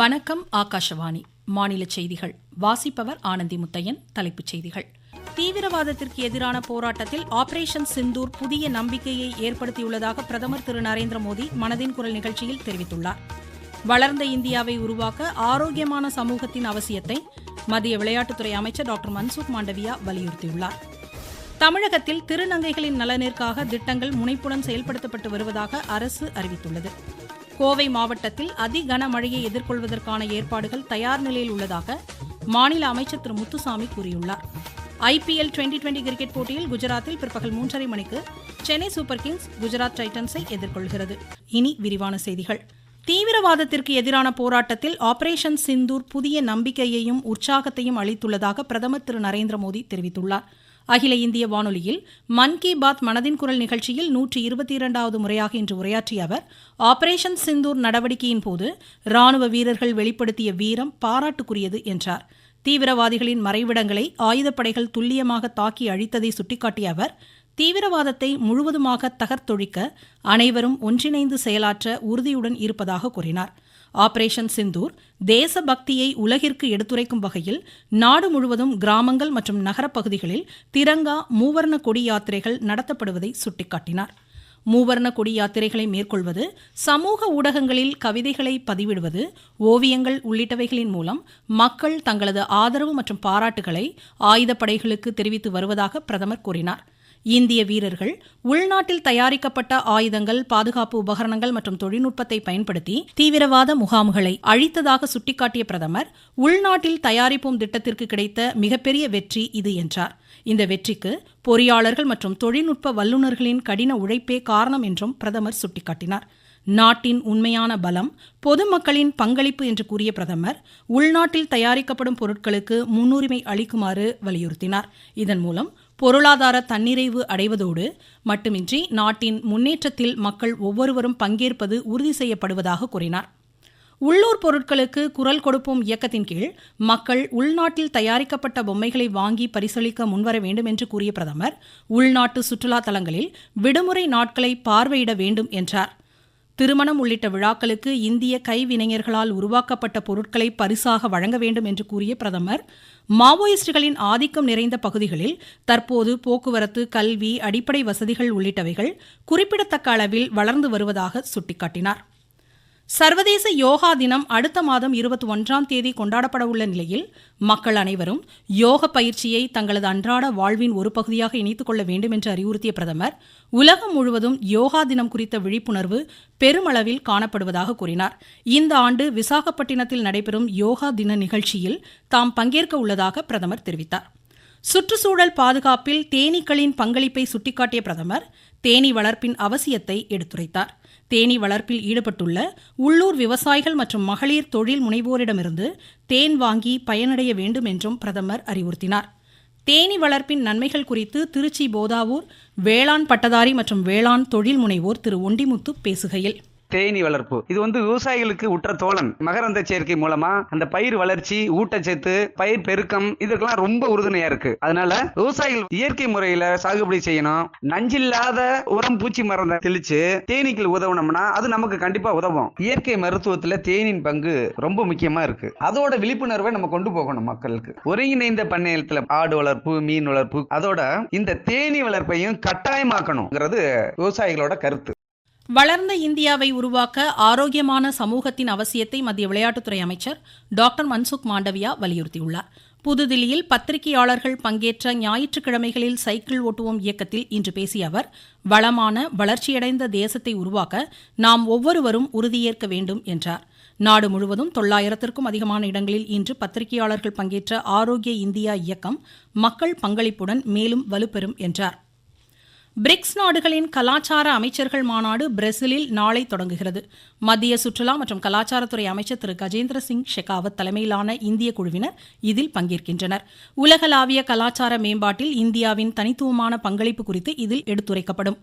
வணக்கம். ஆகாஷவாணி மாநில செய்திகள் வாசிப்பவர் ஆனந்தி முத்தையன். தலைப்புச் செய்திகள். தீவிரவாதத்திற்கு எதிரான போராட்டத்தில் ஆபரேஷன் சிந்தூர் புதிய நம்பிக்கையை ஏற்படுத்தியுள்ளதாக பிரதமர் திரு நரேந்திர மோடி மனதின் குரல் நிகழ்ச்சியில் தெரிவித்துள்ளார். வளர்ந்த இந்தியாவை உருவாக்க ஆரோக்கியமான சமூகத்தின் அவசியத்தை மத்திய விளையாட்டுத்துறை அமைச்சர் டாக்டர் மன்சுக் மாண்டவியா வலியுறுத்தியுள்ளார். தமிழகத்தில் திருநங்கைகளின் நலனிற்காக திட்டங்கள் முனைப்புடன் செயல்படுத்தப்பட்டு வருவதாக அரசு அறிவித்துள்ளது. கோவை மாவட்டத்தில் அதி கனமழையை எதிர்கொள்வதற்கான ஏற்பாடுகள் தயார் நிலையில் உள்ளதாக மாநில அமைச்சர் திரு முத்துசாமி கூறியுள்ளார். IPL 2020 கிரிக்கெட் போட்டியில் குஜராத்தில் பிற்பகல் 3:30 மணிக்கு சென்னை சூப்பர் கிங்ஸ் குஜராத் டைட்டன்ஸை எதிர்கொள்கிறது. இனி விரிவான செய்திகள். தீவிரவாதத்திற்கு எதிரான போராட்டத்தில் ஆபரேஷன் சிந்தூர் புதிய நம்பிக்கையையும் உற்சாகத்தையும் அளித்துள்ளதாக பிரதமர் திரு நரேந்திர மோடி தெரிவித்துள்ளார். அகில இந்திய வானொலியில் மன் கி பாத் மனதின் குரல் நிகழ்ச்சியில் 122வது முறையாக இன்று உரையாற்றிய அவர், ஆபரேஷன் சிந்தூர் நடவடிக்கையின் போது ராணுவ வீரர்கள் வெளிப்படுத்திய வீரம் பாராட்டுக்குரியது என்றார். தீவிரவாதிகளின் மறைவிடங்களை ஆயுதப்படைகள் துல்லியமாக தாக்கி அழித்ததை சுட்டிக்காட்டிய அவர், தீவிரவாதத்தை முழுவதுமாக தகர்த்தொழிக்க அனைவரும் ஒன்றிணைந்து செயலாற்ற உறுதியுடன் இருப்பதாக கூறினார். ஆபரேஷன் சிந்தூர் தேசபக்தியை உலகிற்கு எடுத்துரைக்கும் வகையில் நாடு முழுவதும் கிராமங்கள் மற்றும் நகரப்பகுதிகளில் திரங்கா மூவர்ண கொடி யாத்திரைகள் நடத்தப்படுவதை சுட்டிக்காட்டினார். மூவர்ண கொடி யாத்திரைகளை மேற்கொள்வது, சமூக ஊடகங்களில் கவிதைகளை பதிவிடுவது, ஓவியங்கள் உள்ளிட்டவைகளின் மூலம் மக்கள் தங்களது ஆதரவு மற்றும் பாராட்டுகளை ஆயுதப்படைகளுக்கு தெரிவித்து வருவதாக பிரதமர் கூறினார். இந்திய வீரர்கள் உள்நாட்டில் தயாரிக்கப்பட்ட ஆயுதங்கள், பாதுகாப்பு உபகரணங்கள் மற்றும் தொழில்நுட்பத்தை பயன்படுத்தி தீவிரவாத முகாம்களை அழித்ததாக சுட்டிக்காட்டிய பிரதமர், உள்நாட்டில் தயாரிப்போம் திட்டத்திற்கு கிடைத்த மிகப்பெரிய வெற்றி இது என்றார். இந்த வெற்றிக்கு பொறியாளர்கள் மற்றும் தொழில்நுட்ப வல்லுநர்களின் கடின உழைப்பே காரணம் என்றும் பிரதமர் சுட்டிக்காட்டினார். நாட்டின் உண்மையான பலம் பொதுமக்களின் பங்களிப்பு என்று கூறிய பிரதமர், உள்நாட்டில் தயாரிக்கப்படும் பொருட்களுக்கு முன்னுரிமை அளிக்குமாறு வலியுறுத்தினார். இதன் மூலம் பொருளாதார தன்னிறைவு அடைவதோடு மட்டுமின்றி நாட்டின் முன்னேற்றத்தில் மக்கள் ஒவ்வொருவரும் பங்கேற்பது உறுதி செய்யப்படுவதாக கூறினார். உள்ளூர் பொருட்களுக்கு குரல் கொடுப்போம் இயக்கத்தின் கீழ் மக்கள் உள்நாட்டில் தயாரிக்கப்பட்ட பொம்மைகளை வாங்கி பரிசளிக்க முன்வர வேண்டும் என்று கூறிய பிரதமர், உள்நாட்டு சுற்றுலா தலங்களில் விடுமுறை நாட்களை பார்வையிட வேண்டும் என்றார். திருமணம் உள்ளிட்ட விழாக்களுக்கு இந்திய கைவினைஞர்களால் உருவாக்கப்பட்ட பொருட்களை பரிசாக வழங்க வேண்டும் என்று கூறிய பிரதமர், மாவோயிஸ்டுகளின் ஆதிக்கம் நிறைந்த பகுதிகளில் தற்போது போக்குவரத்து, கல்வி, அடிப்படை வசதிகள் உள்ளிட்டவைகள் குறிப்பிடத்தக்க அளவில் வளர்ந்து வருவதாக சுட்டிக்காட்டினார். சர்வதேச யோகா தினம் அடுத்த மாதம் 21ஆம் தேதி கொண்டாடப்பட உள்ள நிலையில் மக்கள் அனைவரும் யோக பயிற்சியை தங்களது அன்றாட வாழ்வின் ஒரு பகுதியாக இணைத்துக் கொள்ள வேண்டும் என்று அறிவுறுத்திய பிரதமர், உலகம் முழுவதும் யோகா தினம் குறித்த விழிப்புணர்வு பெருமளவில் காணப்படுவதாக கூறினார். இந்த ஆண்டு விசாகப்பட்டினத்தில் நடைபெறும் யோகா தின நிகழ்ச்சியில் தாம் பங்கேற்க உள்ளதாக பிரதமர் தெரிவித்தார். சுற்றுச்சூழல் பாதுகாப்பில் தேனீக்களின் பங்களிப்பை சுட்டிக்காட்டிய பிரதமர், தேனீ வளர்ப்பின் அவசியத்தை எடுத்துரைத்தார். தேனீ வளர்ப்பில் ஈடுபட்டுள்ள உள்ளூர் விவசாயிகள் மற்றும் மகளிர் தொழில் முனைவோரிடமிருந்து தேன் வாங்கி பயனடைய வேண்டும் என்றும் பிரதமர் அறிவுறுத்தினார். தேனீ வளர்ப்பின் நன்மைகள் குறித்து திருச்சி போதாவூர் வேளாண் பட்டதாரி மற்றும் வேளாண் தொழில் முனைவோர் திரு ஒண்டிமுத்து பேசுகையில், தேனீ வளர்ப்பு இது விவசாயிகளுக்கு உற்ற தோழன். மகரந்த சேர்க்கை மூலமா அந்த பயிர் வளர்ச்சி, ஊட்டச்சத்து, பயிர் பெருக்கம் இதுக்கெல்லாம் ரொம்ப உறுதுணையா இருக்கு. அதனால விவசாயிகள் இயற்கை முறையில சாகுபடி செய்யணும். நஞ்சில்லாத உரம், பூச்சி மருந்தை தெளிச்சு தேனீக்கள் உதவணும்னா அது நமக்கு கண்டிப்பா உதவும். இயற்கை மருத்துவத்துல தேனின் பங்கு ரொம்ப முக்கியமா இருக்கு. அதோட விழிப்புணர்வை நம்ம கொண்டு போகணும் மக்களுக்கு. ஒருங்கிணைந்த பண்ணையத்துல ஆடு வளர்ப்பு, மீன் வளர்ப்பு, அதோட இந்த தேனீ வளர்ப்பையும் கட்டாயமாக்கணும்ங்கிறது விவசாயிகளோட கருத்து. வளர்ந்த இந்தியாவை உருவாக்க ஆரோக்கியமான சமூகத்தின் அவசியத்தை மத்திய விளையாட்டுத்துறை அமைச்சர் டாக்டர் மன்சுக் மாண்டவியா வலியுறுத்தியுள்ளார். புதுதில்லியில் பத்திரிகையாளர்கள் பங்கேற்ற ஞாயிற்றுக்கிழமைகளில் சைக்கிள் ஓட்டுவோம் இயக்கத்தில் இன்று பேசிய அவர், வளமான வளர்ச்சியடைந்த தேசத்தை உருவாக்க நாம் ஒவ்வொருவரும் உறுதியேற்க வேண்டும் என்றார். நாடு முழுவதும் 900க்கும் அதிகமான இடங்களில் இன்று பத்திரிகையாளர்கள் பங்கேற்ற ஆரோக்கிய இந்தியா இயக்கம் மக்கள் பங்களிப்புடன் மேலும் வலுப்பெறும் என்றார். பிரிக்ஸ் நாடுகளின் கலாச்சார அமைச்சர்கள் மாநாடு பிரேசிலில் நாளை தொடங்குகிறது. மத்திய சுற்றுலா மற்றும் கலாச்சாரத்துறை அமைச்சர் திரு கஜேந்திர சிங் ஷெகாவத் தலைமையிலான இந்திய குழுவினர் இதில் பங்கேற்கின்றனர். உலகளாவிய கலாச்சார மேம்பாட்டில் இந்தியாவின் தனித்துவமான பங்களிப்பு குறித்து இதில் எடுத்துரைக்கப்படும்.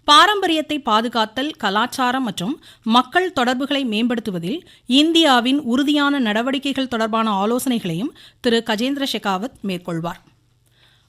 பாரம்பரியத்தை பாதுகாத்தல், கலாச்சாரம் மற்றும் மக்கள் தொடர்புகளை மேம்படுத்துவதில் இந்தியாவின் உறுதியான நடவடிக்கைகள் தொடர்பான ஆலோசனைகளையும் திரு கஜேந்திர ஷெகாவத் மேற்கொள்வார்.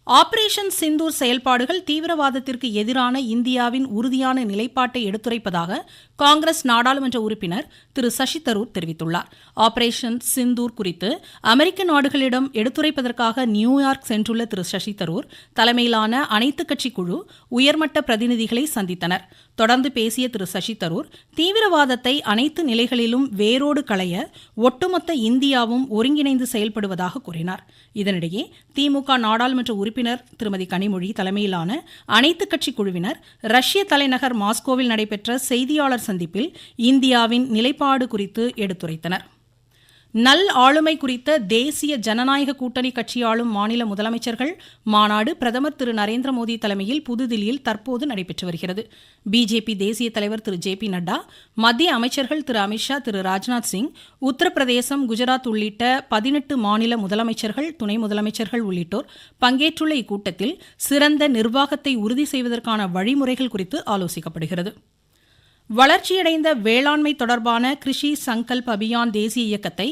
ஆபரேஷன் சிந்தூர் செயல்பாடுகள் தீவிரவாதத்திற்கு எதிரான இந்தியாவின் உறுதியான நிலைப்பாட்டை எடுத்துரைப்பதாக காங்கிரஸ் நாடாளுமன்ற உறுப்பினர் திரு சசி தரூர் தெரிவித்துள்ளார். ஆபரேஷன் சிந்தூர் குறித்து அமெரிக்க நாடுகளிடம் எடுத்துரைப்பதற்காக நியூயார்க் சென்றுள்ள திரு சசி தரூர் தலைமையிலான அனைத்துக் கட்சி குழு உயர்மட்ட பிரதிநிதிகளை சந்தித்தனர். தொடர்ந்து பேசிய திரு சசி தரூர் தீவிரவாதத்தை அனைத்து நிலைகளிலும் வேரோடு களைய ஒட்டுமொத்த இந்தியாவும் ஒருங்கிணைந்து செயல்படுவதாக கூறினார். இதனிடையே திமுக நாடாளுமன்ற உறுப்பினர் திருமதி கனிமொழி தலைமையிலான அனைத்துக் கட்சி குழுவினர் ரஷ்ய தலைநகர் மாஸ்கோவில் நடைபெற்ற செய்தியாளர் சந்திப்பில் இந்தியாவின் நிலைப்பாடு குறித்து எடுத்துரைத்தனர். நல் ஆளுமை குறித்த தேசிய ஜனநாயக கூட்டணி கட்சி ஆளும் மாநில முதலமைச்சர்கள் மாநாடு பிரதமர் திரு நரேந்திர மோடி தலைமையில் புதுதில்லியில் தற்போது நடைபெற்று வருகிறது. பிஜேபி தேசிய தலைவர் திரு ஜே பி நட்டா, மத்திய அமைச்சர்கள் திரு அமித்ஷா, திரு ராஜ்நாத் சிங், உத்தரப்பிரதேசம், குஜராத் உள்ளிட்ட 18 மாநில முதலமைச்சர்கள், துணை முதலமைச்சர்கள் உள்ளிட்டோர் பங்கேற்றுள்ள இக்கூட்டத்தில் சிறந்த நிர்வாகத்தை உறுதி செய்வதற்கான வழிமுறைகள் குறித்து ஆலோசிக்கப்படுகிறது. வளர்ச்சியடைந்த வேளாண்மை தொடர்பான கிருஷி சங்கல்ப் அபியான் தேசிய இயக்கத்தை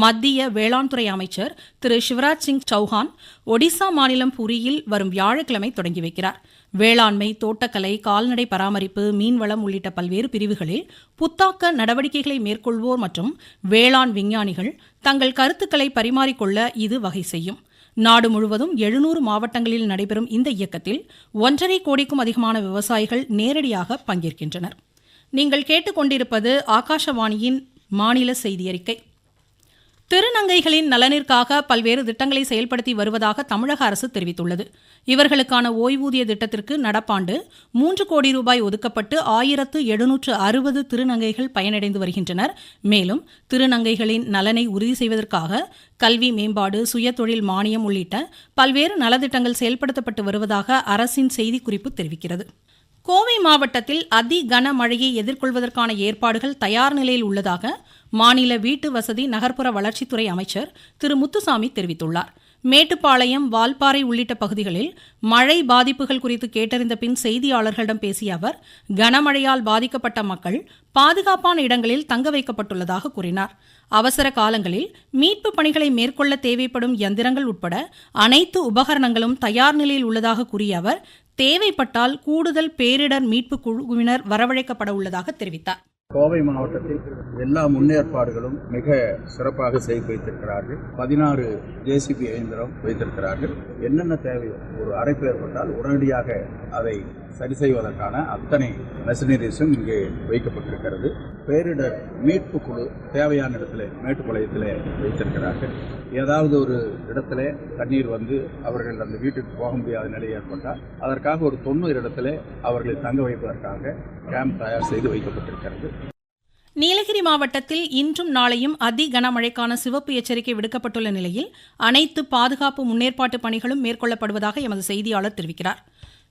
மத்திய வேளாண் துறை அமைச்சர் திரு சிவராஜ் சிங் சௌஹான் ஒடிசா மாநிலம் புரியில் வரும் வியாழக்கிழமை தொடங்கி வைக்கிறார். வேளாண்மை, தோட்டக்கலை, கால்நடை பராமரிப்பு, மீன்வளம் உள்ளிட்ட பல்வேறு பிரிவுகளில் புத்தாக்க நடவடிக்கைகளை மேற்கொள்வோர் மற்றும் வேளாண் விஞ்ஞானிகள் தங்கள் கருத்துக்களை பரிமாறிக்கொள்ள இது வகை செய்யும். நாடு முழுவதும் 700 மாவட்டங்களில் நடைபெறும் இந்த இயக்கத்தில் 1.5 கோடிக்கும் அதிகமான விவசாயிகள் நேரடியாக பங்கேற்கின்றனர். நீங்கள் கேட்டுக்கொண்டிருப்பது ஆகாஷவாணியின் மாநில செய்தி அறிக்கை. திருநங்கைகளின் நலனிற்காக பல்வேறு திட்டங்களை செயல்படுத்தி வருவதாக தமிழக அரசு தெரிவித்துள்ளது. இவர்களுக்கான ஓய்வூதிய திட்டத்திற்கு நடப்பாண்டு 3 கோடி ரூபாய் ஒதுக்கப்பட்டு 1760 திருநங்கைகள் பயனடைந்து வருகின்றனர். மேலும் திருநங்கைகளின் நலனை உறுதி செய்வதற்காக கல்வி மேம்பாடு, சுயதொழில் மானியம் உள்ளிட்ட பல்வேறு நலத்திட்டங்கள் செயல்படுத்தப்பட்டு வருவதாக அரசின் செய்திக்குறிப்பு தெரிவிக்கிறது. கோவை மாவட்டத்தில் அதி கனமழையை எதிர்கொள்வதற்கான ஏற்பாடுகள் தயார் நிலையில் உள்ளதாக மாநில வீட்டு வசதி நகர்ப்புற வளர்ச்சித்துறை அமைச்சர் திரு முத்துசாமி தெரிவித்துள்ளார். மேட்டுப்பாளையம், வால்பாறை உள்ளிட்ட பகுதிகளில் மழை பாதிப்புகள் குறித்து கேட்டறிந்த பின் செய்தியாளர்களிடம் பேசிய அவர் கனமழையால் பாதிக்கப்பட்ட மக்கள் பாதுகாப்பான இடங்களில் தங்க வைக்கப்பட்டுள்ளதாக கூறினார். அவசர காலங்களில் மீட்பு பணிகளை மேற்கொள்ள தேவைப்படும் இயந்திரங்கள் உட்பட அனைத்து உபகரணங்களும் தயார் நிலையில் உள்ளதாக கூறிய அவர் தேவைப்பட்டால் கூடுதல் பேரிடர் மீட்பு குழுவினர் வரவழைக்கப்பட உள்ளதாக தெரிவித்தார். கோவை மாவட்டத்தில் எல்லா முன்னேற்பாடுகளும் மிக சிறப்பாக செய்து வைத்திருக்கிறார்கள். 16 ஜேசிபி இயந்திரம் வைத்திருக்கிறார்கள். என்னென்ன தேவையோ ஒரு அடைப்பு ஏற்பட்டால் உடனடியாக அதை சரி செய்வதற்கான அத்தனை மெஷினரிஸும் இங்கே வைக்கப்பட்டிருக்கிறது. பேரிடர் மீட்பு குழு தேவையான இடத்துல மேட்டுப்பாளையத்தில் வைத்திருக்கிறார்கள். ஏதாவது ஒரு இடத்துல தண்ணீர் வந்து அவர்கள் அந்த வீட்டுக்கு போக முடியாத நிலை ஏற்பட்டால் அதற்காக ஒரு 90 இடத்துல அவர்களை தங்க வைப்பதற்காக கேம்ப் தயார் செய்து வைக்கப்பட்டிருக்கிறது. நீலகிரி மாவட்டத்தில் இன்றும் நாளையும் அதி கனமழைக்கான சிவப்பு எச்சரிக்கை விடுக்கப்பட்டுள்ள நிலையில் அனைத்து பாதுகாப்பு முன்னேற்பாட்டு பணிகளும் மேற்கொள்ளப்படுவதாக எமது செய்தியாளர் தெரிவிக்கிறார்.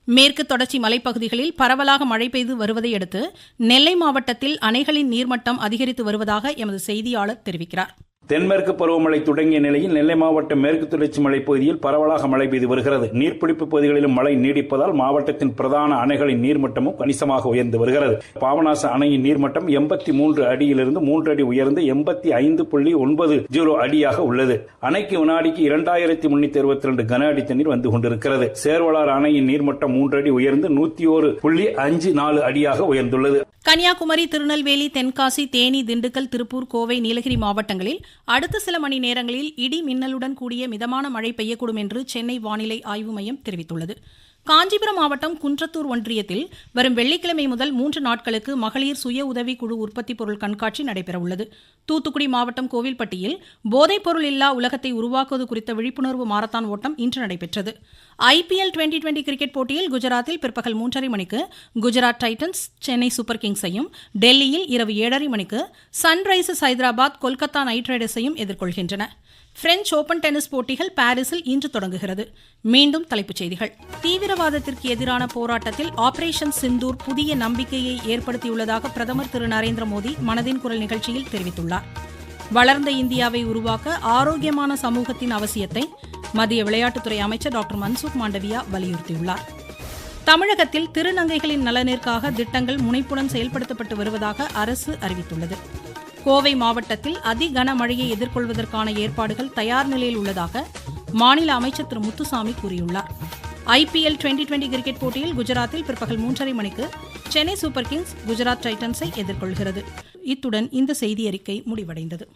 மேற்கு தொடர்ச்சி மலைப்பகுதிகளில் பரவலாக மழை பெய்து வருவதை அடுத்து நெல்லை மாவட்டத்தில் அணைகளின் நீர்மட்டம் அதிகரித்து வருவதாக எமது செய்தியாளர் தெரிவிக்கிறார். தென்மேற்கு பருவமழை தொடங்கிய நிலையில் நெல்லை மாவட்ட மேற்கு தொடர்ச்சி மலைப்பகுதியில் பரவலாக மழை பெய்து வருகிறது. நீர்பிடிப்பு பகுதிகளிலும் மழை நீடிப்பதால் மாவட்டத்தின் பிரதான அணைகளின் நீர்மட்டமும் கணிசமாக உயர்ந்து வருகிறது. பாபநாச அணையின் நீர்மட்டம் 83 அடியிலிருந்து 3 அடி உயர்ந்து 85.90 அடியாக உள்ளது. அணைக்கு வினாடிக்கு 2362 கன அடி தண்ணீர் வந்து கொண்டிருக்கிறது. சேர்வலார் அணையின் நீர்மட்டம் 3 அடி உயர்ந்து 101.54 அடியாக உயர்ந்துள்ளது. கன்னியாகுமரி, திருநெல்வேலி, தென்காசி, தேனி, திண்டுக்கல், திருப்பூர், கோவை, நீலகிரி மாவட்டங்களில் அடுத்த சில மணி நேரங்களில் இடி மின்னலுடன் கூடிய மிதமான மழை பெய்யக்கூடும் என்று சென்னை வானிலை ஆய்வு மையம் தெரிவித்துள்ளது. காஞ்சிபுரம் மாவட்டம் குன்றத்தூர் ஒன்றியத்தில் வரும் வெள்ளிக்கிழமை முதல் 3 நாட்களுக்கு மகளிர் சுய உதவி குழு உற்பத்தி பொருள் கண்காட்சி நடைபெறவுள்ளது. தூத்துக்குடி மாவட்டம் கோவில்பட்டியில் போதைப் பொருள் இல்லா உலகத்தை உருவாக்குவது குறித்த விழிப்புணர்வு மாரத்தான் ஓட்டம் இன்று நடைபெற்றது. ஐபிஎல் 2020 கிரிக்கெட் போட்டியில் குஜராத்தில் பிற்பகல் 3:30 மணிக்கு குஜராத் டைட்டன்ஸ் சென்னை சூப்பர் கிங்ஸையும், டெல்லியில் இரவு 7:30 மணிக்கு சன்ரைசர்ஸ் ஹைதராபாத் கொல்கத்தா நைட் ரைடர்ஸையும் எதிர்கொள்கின்றன. பிரெஞ்ச் ஓபன் டென்னிஸ் போட்டிகள் பாரிஸில் இன்று தொடங்குகிறது. மீண்டும் தலைப்புச் செய்திகள். தீவிரவாதத்திற்கு எதிரான போராட்டத்தில் ஆபரேஷன் சிந்தூர் புதிய நம்பிக்கையை ஏற்படுத்தியுள்ளதாக பிரதமர் திரு நரேந்திர மோடி மனதின் குரல் நிகழ்ச்சியில் தெரிவித்துள்ளார். வளர்ந்த இந்தியாவை உருவாக்க ஆரோக்கியமான சமூகத்தின் அவசியத்தை மத்திய விளையாட்டுத்துறை அமைச்சர் டாக்டர் மன்சுக் மாண்டவியா வலியுறுத்தியுள்ளார். தமிழகத்தில் திருநங்கைகளின் நலனிற்காக திட்டங்கள் முனைப்புடன் செயல்படுத்தப்பட்டு வருவதாக அரசு அறிவித்துள்ளது. கோவை மாவட்டத்தில் அதி கனமழையை எதிர்கொள்வதற்கான ஏற்பாடுகள் தயார் நிலையில் உள்ளதாக மாநில அமைச்சர் திரு முத்துசாமி கூறியுள்ளார். IPL 2020 கிரிக்கெட் போட்டியில் குஜராத்தில் பிற்பகல் 3:30 மணிக்கு சென்னை சூப்பர் கிங்ஸ் குஜராத் டைட்டன்ஸை எதிர்கொள்கிறது. இத்துடன் இந்த செய்தியறிக்கை முடிவடைந்தது.